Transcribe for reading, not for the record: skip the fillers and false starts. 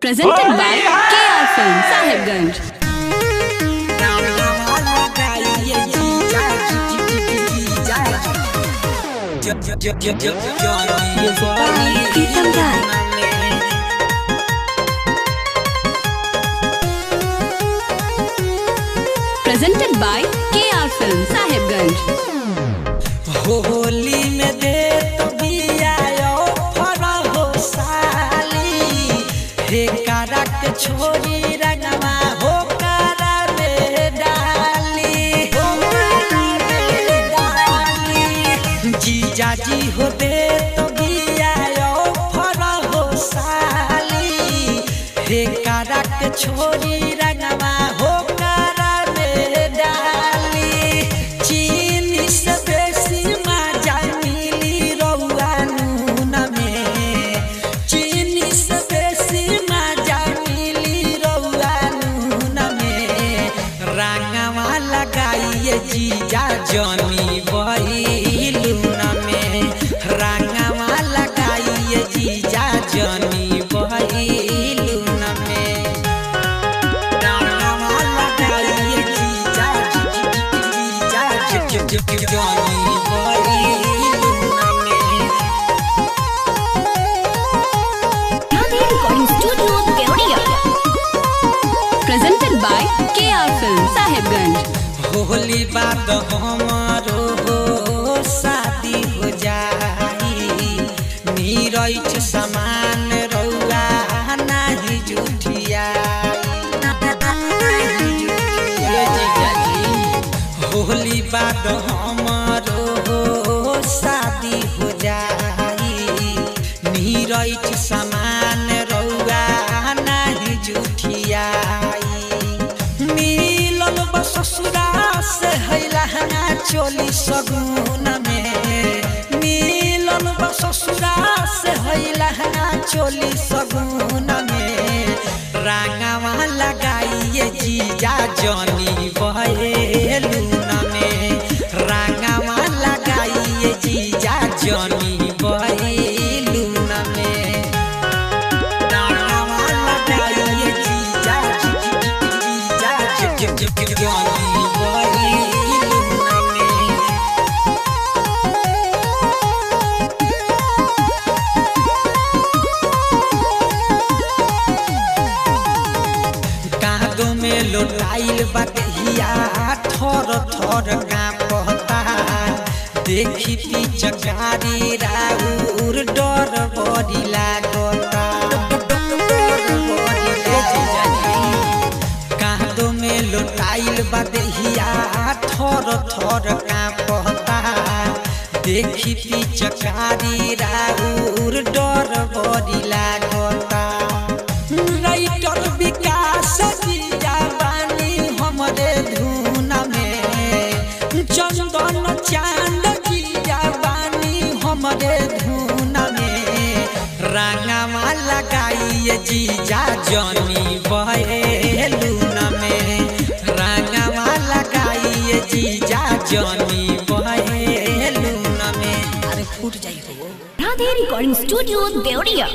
Presented by KR Film, Sahibganj. Presented by KR Film, Sahibganj. Holi में दे तो बियायो फरा हो साली हे कारा के छोरी रंगवा हो कारा में डाली हो कारा में डाली जीजा जी हो दे तो बियायो फरा हो साली हे कारा के छोरी रंगवा हो कारा में डाली चीनी से जीजा जनी बहिलुना में रंगवा लगाइए जीजा जनी बहिलुना में रंगवा लगाइए जीजा जनी बहिलुना में। Recording Studio, Deoria. Presented by KR Film, Sahibganj. Holi बाद हमारो शादी हो जाई नीरज समान रउआ नाही जुठियाई होली बाद हमारो शादी हो जाई नीरज समान रउआ नाही जुठियाई मिलन ससुरा से हैलहना चोली सगुन में मिलन ससुरा से हैलहना चोली सगुन में रंगवा लगाइए जीजा जनी बहेलुना में रंगवा लगाइए जीजा जनी बहेलुना में रंगवा लगाइए जीजा जनी बहेलुना में। कादो में लोटाइल बकहिया थर थर कांपता देखी पिचकारी राउर डर बड़ी लागता कादो में लोटाइल बकहिया थर थर कांपता देखी पिचकारी राउर डर बड़ी लागता राइटर विकास जीजा बानी हमरे धुन में चंदन चांद जीजा बानी हमरे धुन में रंगवा लगाइए जीजा जनी बहेलुना में रंगवा लगाइए जीजा जनी बहेलुना में। अरे फूट जाई हो। Recording Studio, Deoria.